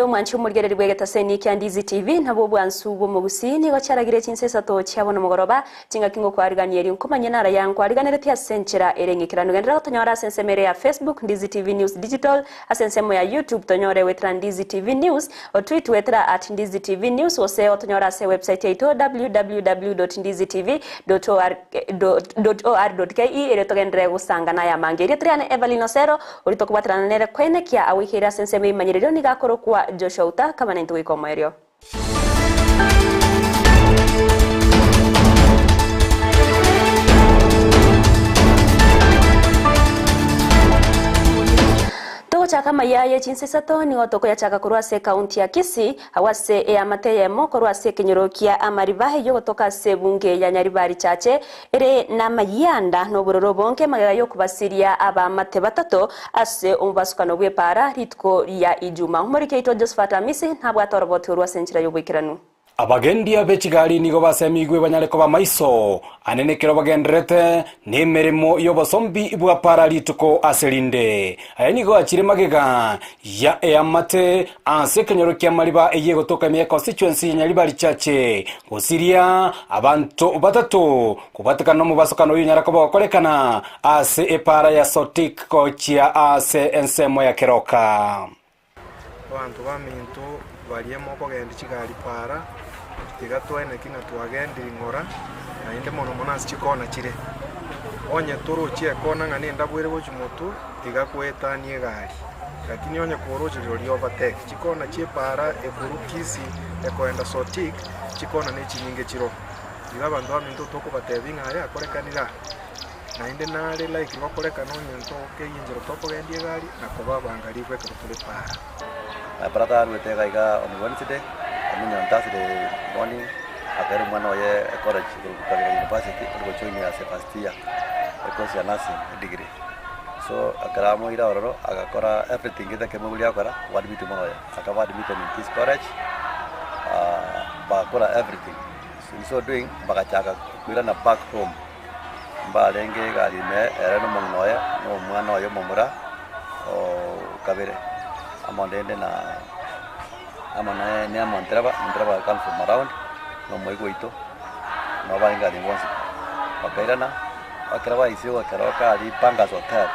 Ndo mwanchi umurgereri bwegetaseni kya Ndizi TV nabo bwansu bwo mugusini gacharagire Chinsa Isato cyabona mugoroba cinga kingo kwariganiye nkomanye nara yanko ariganire pya senchera erengekirano gendera tonyora sensemere ya Facebook Ndizi TV News Digital asensemo ya YouTube tonyore wetra Ndizi TV News o tweet wetra @Ndizi TV News ose tonyora se website yetu www.ndizitv.or.ke ere togendere gusangana ya mangeri triane Everline Osero urito kubatrana nere kwene kya awihira senseme imanyiriro ni gakoro kwa Auta kama nento ikomoerio. Chaka Amayia Chinsa Isato ni otoko ya chaka kurwase kaunti ya Kisii awase ya mateyemo kurwase kinyorokia amaribahe yo toka sebunge ya Nyaribari chache ere na mayanda no bororo bonke magaya yo kubasiria aba mate batato ase umbasukano bwe para ritko ya ijuma umurike ito Josephat Amisi ntabwo atorobote urwase nchira yo bwikiranu abagendia bechigali nigo basemigwe banyareko ba maiso anenekero bagenderete nemeremo yo basombi bwa paralituko aselinde ayanigo akire magega ya eyamate ansekenyoro kya mariba eyego toka me constituency Nyaribari chache bosiria abantu batatu kubatakana mu basokano y'Nyarako bakorekana ase epara ya sotik kochia ase ensemo ya keroka abantu bamintu baliyemo kogenda kigali para tigatwene kinga twagendira ingora nainde mono monasi chikona chire onye turu chie kona ngani ndabwire bo chimotu tigakwetanie gari lakini onye kuruji ryo overtake chikona chie para ekurukisi ekoenda sotik chikona ne chinyinge chiro dilaba ndo aminto toko batebinga ari akorekanira nainde nare like bakorekana onye nto ke yinjiro toko gendie gari nakoba bangali kwe kutule para Prata nuetega iga on Wednesday, on Thursday morning, after one year college to university to join me as a first year, because you are nursing degree. So akaramo ira ororo, agakora everything kita kemulia kora, what we tomorrow. Akaba admit in this college, bakora everything. So doing bagachaga kuira na back home. Balenge gari me erano mongnoya, no mwana yo momura o kabere. Amondende na amana ne amontraba come from around no moi goito no va inga dingonsi pakairana akraba isio akaroka ali pangas hotel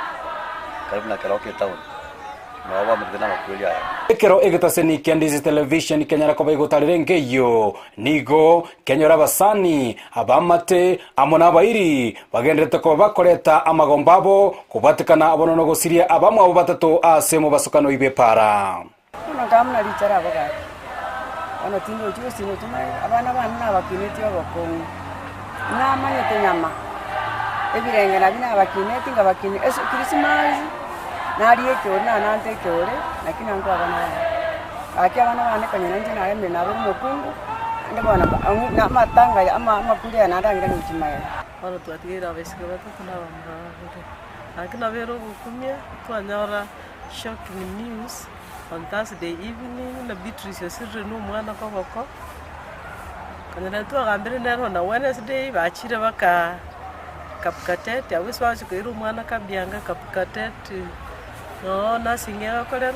karibu na karaoke town no va mtena makulia ekero egetaseni kya Ndizi television kenyara ko begotarenge yo nigo kenyora basani abamate amona bairi bagendete ko bakoreta amagombabo kubatikana abonono gosiria abamwe abo batatu asemo basukano ibe para uno gamna lichara boga ono tinyo chusi no tumai abana bana bakineti abakon na manyete nyama ebirenge na bina bakineti ngabakini eso Christmas nari ekyo na nante kyore lakini anko abana abana bane kanyana nje na yeme na bari mukungu ndabona na matanga ama kulia na ndangira n'ikimaya ono twatira besike batatu na bamba akina bero gukumye twanyora shocking news on Thursday evening na Beatrice yosirre no mwana koboko kanyana twagambire nero na Wednesday bachire baka kapkatete abiswaje ko iru mwana kabyanga kapkatete no nasinga kolera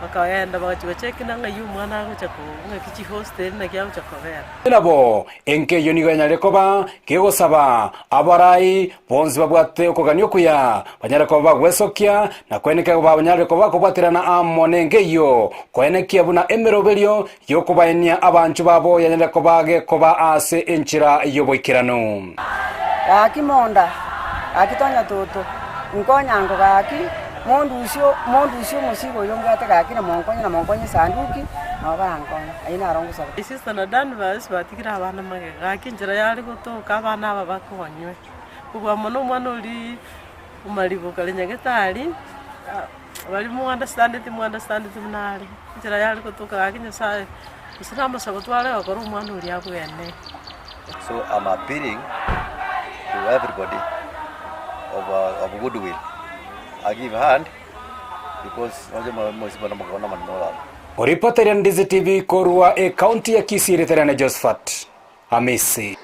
bakaenda bagacheka nanga yu mwana aguchako ngakichi hostel na kya uchakobera nabo enke yonigo Nyarekoba kegosaba abarai bonzi babwate okoganyo kuya Banyarekoba gwesokia na kweneka Banyarekoba kubwatirana amonenge yo kwenekia buna emeroberio yokubaenia abanchu babo Nyarekoba ge koba ase enchira yoboikirano akimonda akitonya toto nkonyango gaki mondu usio musigo yongate gaki na monkonye sanduki abarankonye aina arongusaba isista na danvas batikira abana mage gaki njira yari gutoka abana aba bakonywe ubwa mono mwana uri umalibo kalenyagetari bali mu understand munali njira yari gutoka gaki nyasaye usiramba sabotwale akora umwana uri abwene. So I'm appealing to everybody of goodwill. I give a hand because Reporter Ndizi TV korua e county ya Kisii Josephat Amisi.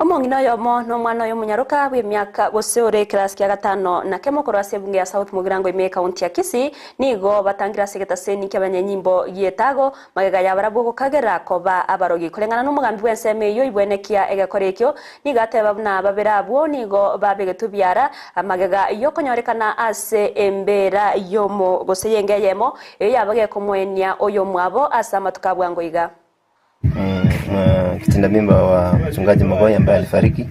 Omongino yomo no mwana yo munyaruka w'emyaka gusore class ya gatano na kemo korwa sebunge ya South Mugirango ime county ya Kisii nigo batangira segeta seni kyabanyanyimbo yetago magega ya barabo kagera koba abarogi kulengana n'umugambi w'enseme yo ibwenekia egakorekyo nigateba na baberabo nigo babegetubyara amagega yo konyorekana ase embera yomo goseyenge yemo yabage komwenya oyo mwabo asama tukabwango iga kitinda mimba wa mchungaji Magoya ambaye alifariki.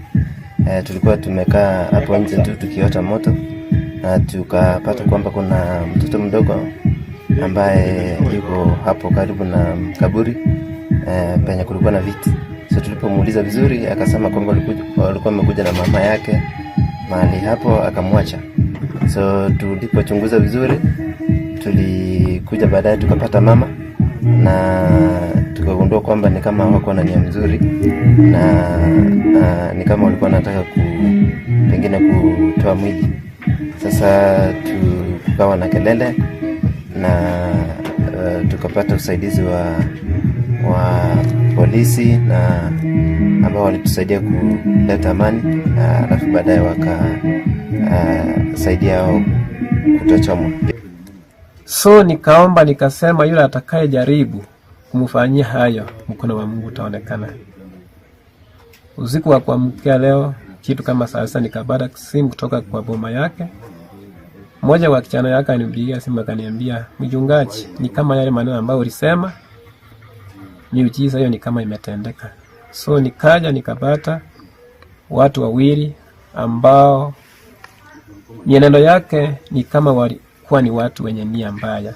Tulikuwa tumekaa hapo nje tu tukiota moto na tukapata kwamba kuna mtoto mdogo ambaye yuko hapo karibu na kaburi penye kulikuwa na viti. So tulipomuuliza vizuri akasema kwamba walikuwa wamekuja na mama yake mahali hapo akamwacha. So tulipochunguza vizuri tulikuja baadaye tukapata mama na tukagundua kwamba ni kama hawakuwa na nia nzuri na ni kama walikuwa wanataka pengine kutoa mwili. Sasa tukawa na kelele na tukapata usaidizi wa polisi na ambao walitusaidia kuleta amani, alafu baadaye wakasaidia kutochomwa. So nikaomba nikasema yule atakaye jaribu kumfanyia hayo mkono wa Mungu utaonekana. Usiku wa kuamkia leo kitu kama saa 9 nikapata simu kutoka kwa boma yake. Mmoja wa kijana yake alinipigia simu akaniambia, "Mchungaji, ni kama yale maneno ambayo ulisema, miujiza hiyo ni kama imetendeka." So nikaja nikapata watu wawili ambao mienendo yake ni kama walikuwa ni watu wenye nia mbaya.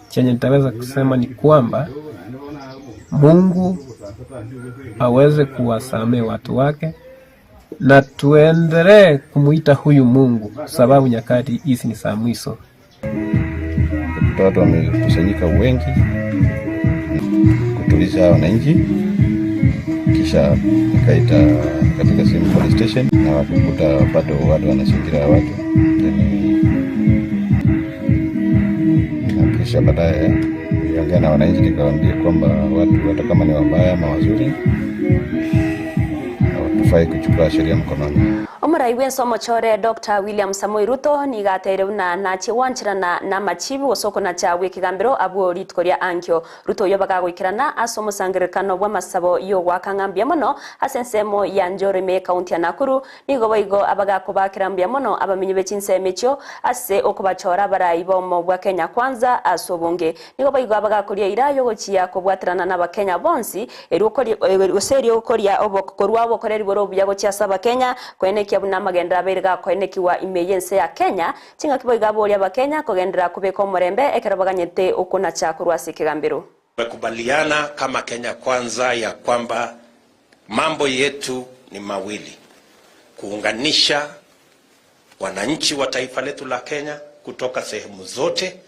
Chenye nitaweza kusema ni kwamba Mungu aweze kuwasamehe watu wake na tuendelee kumuita huyu Mungu sababu nyakati hizi ni za mwisho. Watu wamekusanyika wengi kutuliza wananchi, kisha nikaita katika sehemu police station na wakakuta bado watu wanasingira watu. Kisha baadaye niliongea na wananchi nikawaambia kwamba watu hata kama ni wabaya ama wazuri hawafai kuchukua sheria mkononi. Omurai wensomo chore Dr. William Samoei Ruto nigatere na chiwanchirana na machibu osoko na chawe kigambiro abo ritkoria ankyo Ruto yobaga gwikirana asomo sangirikano bwa masabo yo wakangambia mono asensemo ya Njoreme county ya Nakuru nigo boigo abaga kubakirambia mono abamenyi bechinse mecho ase okubachora baraibo mo bwa Kenya kwanza asobonge nigo boigo abaga kuria irayo gochia kubwatirana na bakenya bonsi erukori oserio koria obokorwa obokoreri boro bya gochia saba Kenya kwene na magenda berga koenekiwa imeyense ya Kenya chinga kiboiga bolia ba Kenya kogendera kubeko morembe ekerabaganyete okuna cha kurwasi kigambiro. Tumekubaliana kama Kenya kwanza ya kwamba mambo yetu ni mawili: kuunganisha wananchi wa taifa letu la Kenya kutoka sehemu zote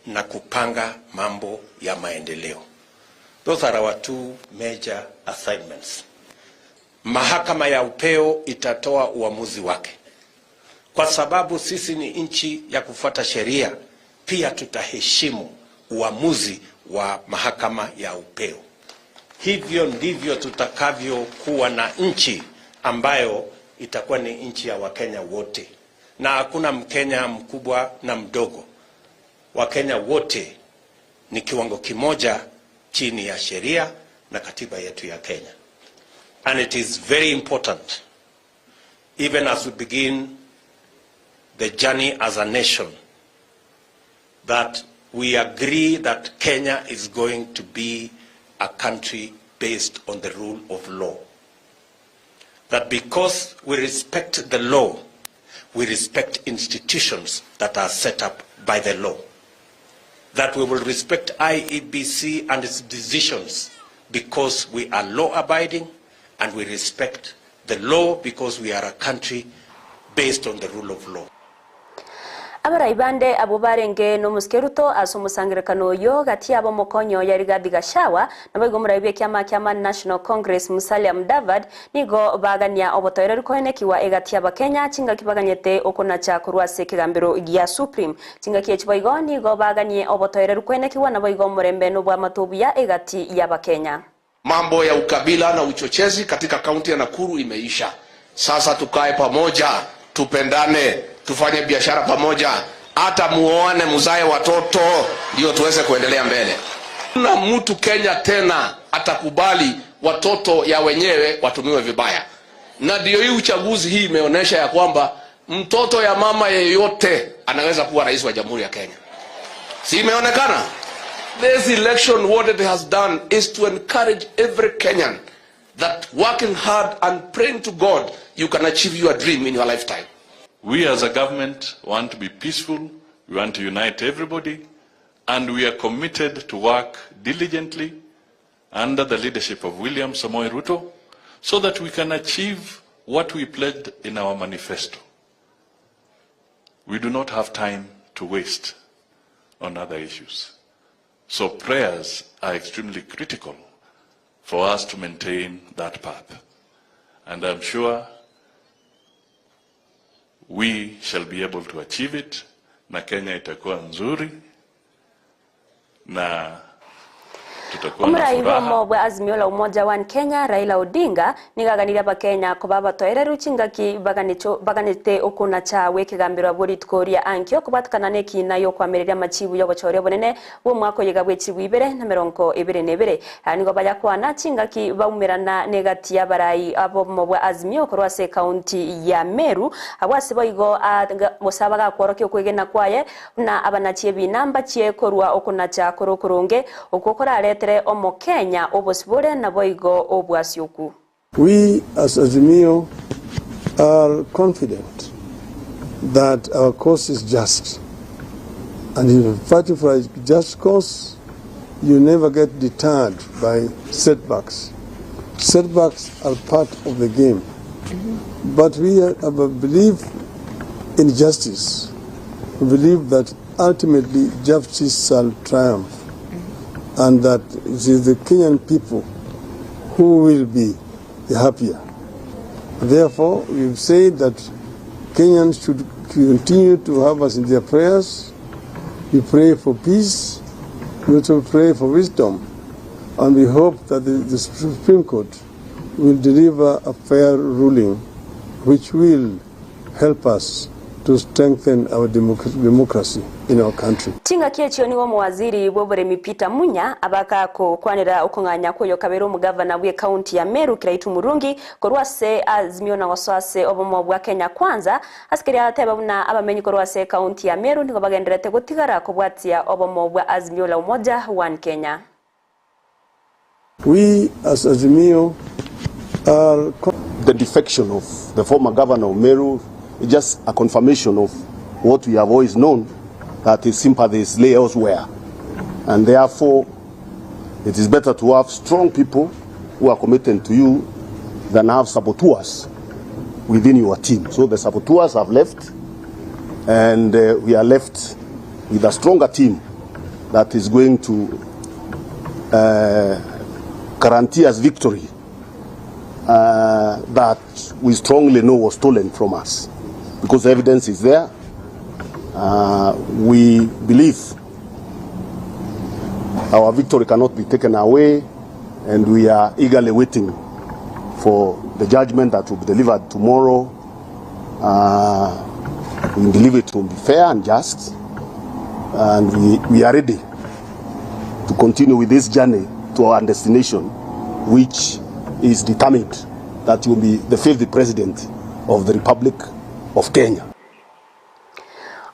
na kupanga mambo ya maendeleo. Those are our two major assignments. Mahakama ya upeo itatoa uamuzi wake. Kwa sababu sisi ni nchi ya kufuata sheria, pia tutaheshimu uamuzi wa mahakama ya upeo. Hivyo ndivyo tutakavyokuwa na nchi ambayo itakuwa ni nchi ya Wakenya wote. Na hakuna Mkenya mkubwa na mdogo. Wakenya wote ni kiwango kimoja chini ya sheria na katiba yetu ya Kenya. And it is very important, even as we begin the journey as a nation, that we agree that Kenya is going to be a country based on the rule of law. That because we respect the law, we respect institutions that are set up by the law. That we will respect IEBC and its decisions because we are law-abiding, and we respect the law because we are a country based on the rule of law. Abaraibande abubarenge no muskeruto asomusangirikano yo gati abo mokonyo ya Rigathi Gachagua na boigo muraibe kyama National Congress Musalia Mudavadi nigo bagania obotoere rukoenekiwa egati aba Kenya chinga kibaganyete okona cha kurwase kigambiro ya Supreme chinga kiechboigo nigo baganie obotoere rukoenekiwa na boigo murembe no bwa matubu ya egati ya Kenya. mambo ya ukabila na uchochezi katika kaunti ya Nakuru imeisha. Sasa tukae pamoja, tupendane, tufanye biashara pamoja, hata muoane, muzae watoto, ndio tuweze kuendelea mbele. Na mtu Kenya tena atakubali watoto ya wenyewe watumiwe vibaya. Na ndio hii uchaguzi hii imeonyesha ya kwamba mtoto ya mama yeyote anaweza kuwa rais wa Jamhuri ya Kenya. Si imeonekana? This election, what it has done is to encourage every Kenyan that working hard and praying to God, you can achieve your dream in your lifetime. We as a government want to be peaceful, we want to unite everybody, and we are committed to work diligently under the leadership of William Samoei Ruto so that we can achieve what we pledged in our manifesto. We do not have time to waste on other issues. So prayers are extremely critical for us to maintain that path. And I'm sure we shall be able to achieve it, na Kenya itakuwa nzuri, na Umuraihomo bwa Azimio la Umoja wa Kenya Raila Odinga nigaganira bakenya ko babatoere ruchingaki baganite okuna cha wekigambirwa buri tkoria ankyo kubatkana neki nayo kwamerera machibu yo gochore bonene wo mwako yiga bwechibu 222 nigo baya kwana chingaki baumirana negati ya barai abo mobwa Azimio ko rwase county ya Meru abwase boigo musabaga kworoke kwegena kwaye na abanachie binamba chie korwa okuna cha korokoronge okokora omo Kenya obosibore na boigo obwasyoku. We as Azimio are confident that our cause is just, and if you fight for a just cause, you never get deterred by setbacks. Setbacks are part of the game, but we have a belief in justice. We believe that ultimately justice shall triumph, and that it is the Kenyan people who will be the happier. Therefore, we've said that Kenyans should continue to have us in their prayers. We pray for peace, we also pray for wisdom, and we hope that the Supreme Court will deliver a fair ruling which will help us to strengthen our democracy in our country. Chinga kiechio ni wo mwaziri bobore mipita munya abaka ko kwanira ukunganya koyo kabero mugavana bwe county ya Meru kiraitu murungi korwase Azimio na waswase obomo bwa Kenya kwanza askeri ateba buna abamenyi korwase county ya Meru nigo bagenderete gutigara kubwatia obomo bwa Azimio la Umoja wa Kenya. We as Azimio are the defection of the former governor of Meru is just a confirmation of what we have always known, that his sympathies lay elsewhere. And therefore, it is better to have strong people who are committed to you than have saboteurs within your team. So the saboteurs have left, and we are left with a stronger team that is going to guarantee us victory that we strongly know was stolen from us. Because the evidence is there, we believe our victory cannot be taken away, and we are eagerly waiting for the judgment that will be delivered tomorrow. We believe it will be fair and just, and we are ready to continue with this journey to our destination, which is determined that he will be the 5th president of the Republic of Kenya.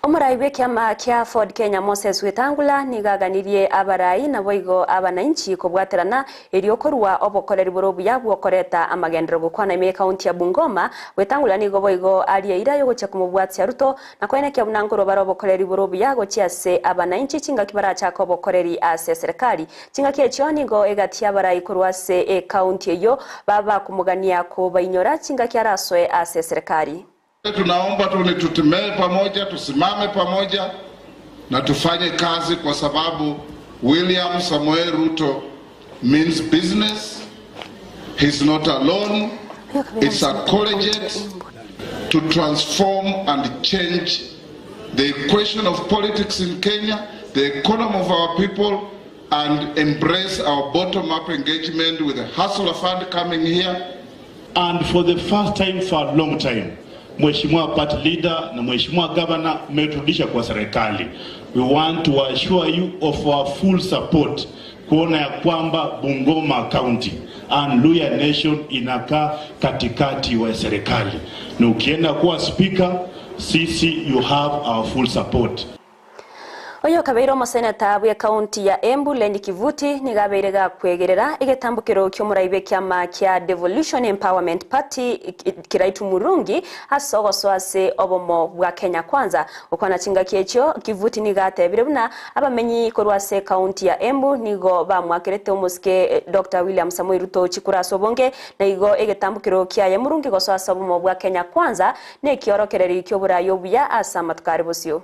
Omuraiwe kiama kia Ford Kenya Moses Wetangula nigaganirie abarai na boigo abananchi kubwaterana eriokorwa obokoreri borobu yabwo koreta amagendero gukwana ime county ya Bungoma. Wetangula nigo boigo aliyeira yo gocha kumubwatsi Ruto na kwene kya bunangoro barobokoreri borobu yago chiase abananchi chinga kibara cha kobokoreri ase serikali chinga kiecho nigo egati abarai kurwase county yo baba kumugania ko bainyora chinga kiaraswe ase serikali. Tunaomba tutemee pamoja, tusimame pamoja na tufanye kazi, kwa sababu William Samoei Ruto means business. He's not alone. It's a collegiate to transform and change the equation of politics in Kenya, the economy of our people, and embrace our bottom-up engagement with the Hustler Fund coming here. And for the first time for a long time, Mheshimiwa Party Leader na Mheshimiwa Governor umeturudisha kwa serikali. We want to assure you of our full support kuona ya kwamba Bungoma County and Luhya Nation inakaa katikati wa serikali. Na ukienda kuwa speaker, sisi you have our full support. Oyo kabeiro museneta bwa county ya Embu Lendi Kivuti ni gabeirega kwegerera igetambukiro kyo muraibe kyama kya Devolution Empowerment Party kiraitu murungi asogoswase obomo bwa Kenya Kwanza ukona chinga kyekyo Kivuti ni gatebire buna abamenyi korwase county ya Embu nigo bamwakerete umuske Dr. William Samoei Ruto chikura sobonge na igo igetambukiro kya ya murungi goswase obomo bwa Kenya Kwanza ne kyorokereri kyo burayo buya asamatkari bosyo.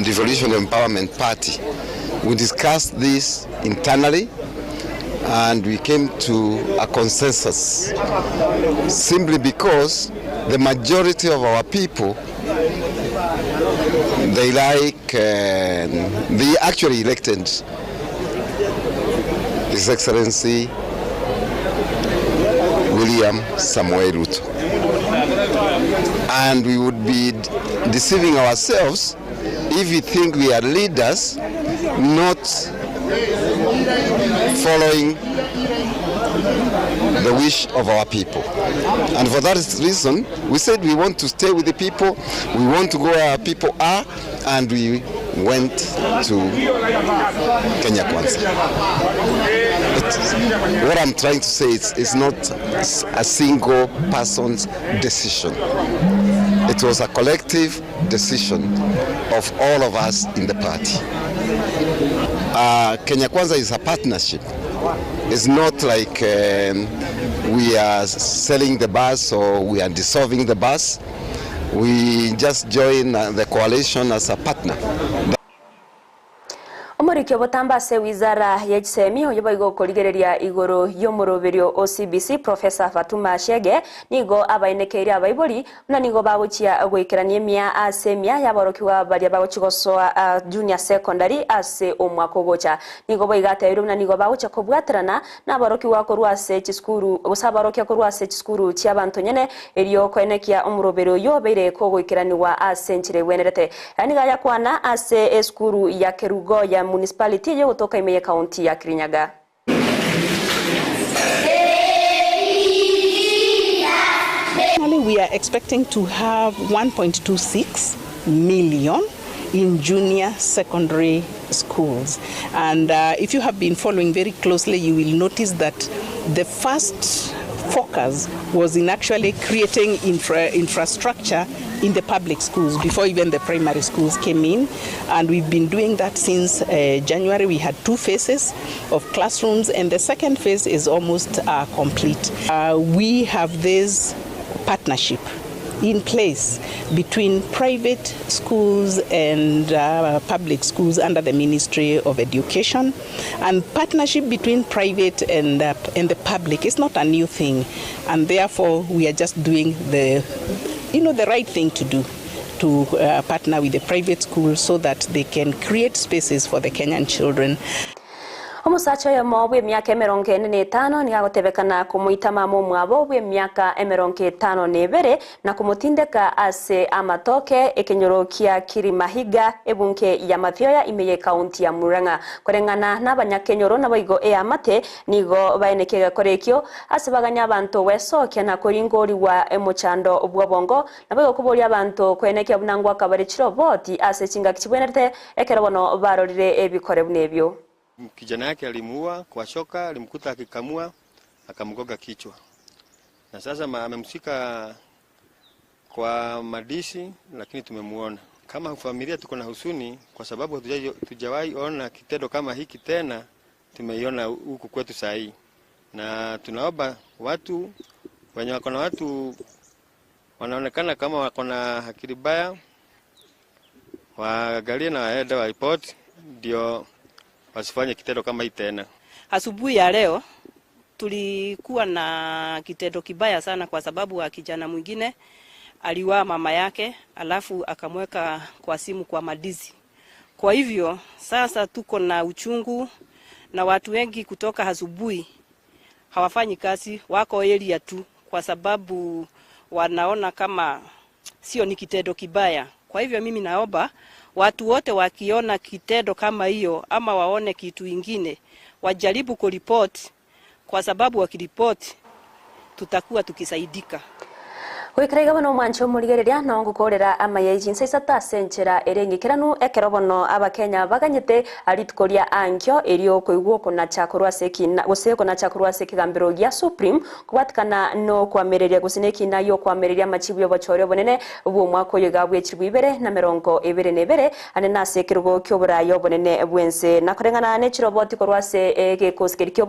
Devolution Empowerment Party. We discussed this internally and we came to a consensus simply because the majority of our people, they actually elected His Excellency William Samoei Ruto. And we would be deceiving ourselves if we think we are leaders not following the wish of our people. And for that reason, we said we want to stay with the people, we want to go where our people are, and we went to Kenya Kwanza. But what I'm trying to say is it's not a single person's decision. It was a collective decision of all of us in the party. Kenya Kwanza is a partnership. It's not like we are selling the bus or we are dissolving the bus. We just join the coalition as a partner. Omorikyo botambase wizara ya gisemi oyoba igo koligereria igoro yomuroberio OCBC Professor Fatuma Shege nigo abainekeri abaibori na nigo baguchia agwikirania mia asemia yabarokiwa baria baguchigosoa junior secondary ase omwakogocha nigo boigateiro na nigo bagucha kobwaterana na barokiwa korwase chiskuru osabarokia korwase chiskuru cia bantu nyene erio kwenekia omuroberio yobeire kogwikiraniwa asenchire wenerete yani gaya kwana ase eskuru ya Kerugo ya municipality ya kutoka Amayia County ya Kirinyaga. We are expecting to have 1.26 million in junior secondary schools, and if you have been following very closely, you will notice that the first focus was in actually creating infrastructure in the public schools before even the primary schools came in, and we've been doing that since January. We had 2 phases of classrooms, and the second phase is almost complete. We have this partnership in place between private schools and public schools under the Ministry of Education, and partnership between private and the public is not a new thing, and therefore we are just doing the right thing to do, to partner with the private schools so that they can create spaces for the Kenyan children. Omusacho ya mobwe miaka 45 ni agotebekana kumuitama mwabo bwe miaka 52 na kumutindeka ase amatoke ekenyorokia Kirimahiga ebunke ya Mathioya Amayia County ya Murang'a korengana n'abanyakenyoro n'abayigo amate nigo baenekega korekyo ase baganya abantu wesokia na koringori wa emuchando obwabongo nabago kuboria abantu kwenekya bunangwa kabare chiroboti ase chinga kibwenerete ekerobono barorire ebikore bunebyo. Kijana yake alimuua kwa shoka, alimkuta akikamua akamgoga kichwa. Na sasa amemshika kwa madishi, lakini tumemuona. Kama familia tuko na huzuni kwa sababu hatujawahi ona kitendo kama hiki tena, tumeiona huku kwetu saa hii. Na tunaomba watu wenye wako na watu wanaonekana kama wako na akili mbaya waangalie na waende wa report ndio wasifanye kitendo kama hii tena. Asubuhi ya leo tulikuwa na kitendo kibaya sana kwa sababu wa kijana mwingine aliua mama yake alafu akamweka kwa simu kwa madizi. Kwa hivyo sasa tuko na uchungu na watu wengi kutoka asubuhi hawafanyi kazi, wako area tu kwa sababu wanaona kama sio ni kitendo kibaya. Kwa hivyo mimi naomba watu wote wakiona kitendo kama hiyo ama waone kitu ingine wajaribu kuripoti, kwa sababu wakiripoti tutakuwa tukisaidika. Wikiraiga bano mwancho murigereria no ngukorera Amayia Chinsa Isato asenchera erengikiranu ekerobono abakenya baganyete aritukoria ankyo erio koigwo kona chakurwa sekina gose kona chakurwa sekigambiro gya Supreme kubatikana no kwamereria gusineki nayo kwamereria machibu yobochoryo bonene bwo mwako yogabwe chirwibere na 22 ane nasekirwo kyoburayo bonene bwense nakorengana ne chiroboti korwase gekoskerikyo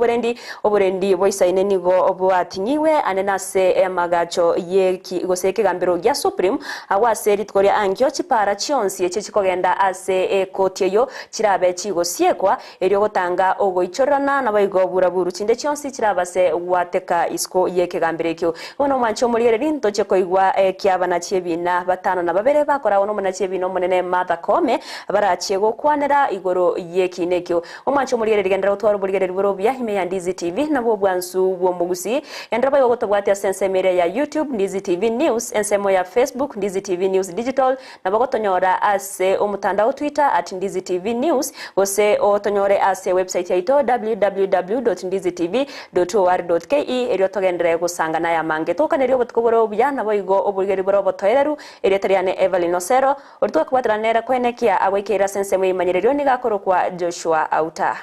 oborendi boisaine nigo obwatinyiwe ane nase magacho ye goseke gambiro gya Supreme awase ritkoria angyo chipara chionsi eche chikogenda ase kotieyo chirabe chigosiekwa erio gotanga ogoichorana na baigobura buru chinde chionsi chirabase wateka isko yeke gambirikyo ono mancho murigereri ntoche koigwa kiabana chiebina batano na babere bakora ono mona chiebino monene Martha Koome barachie gokwanera igoro yekinekyo omancho murigereri gendera utwaro murigereri borobia hime ya Ndizi TV na bo bwansu bwo mugusi endera bayo gotobwatya sense mere ya YouTube Ndizi TV News ensemo ya Facebook Ndizi TV News Digital na bagotonyora ase omutandao Twitter @Ndizi TV News gose otonyore ase website yaito www.ndizitv.or.ke erio togendere gusangana ya mange tokanerio botkoboro byana boigo oburigeri borobo toereru erio teriane Everline Osero ortwa kwatranera kwenekia awekera sensemo imanyererio nigakorokwa Joshua Auta.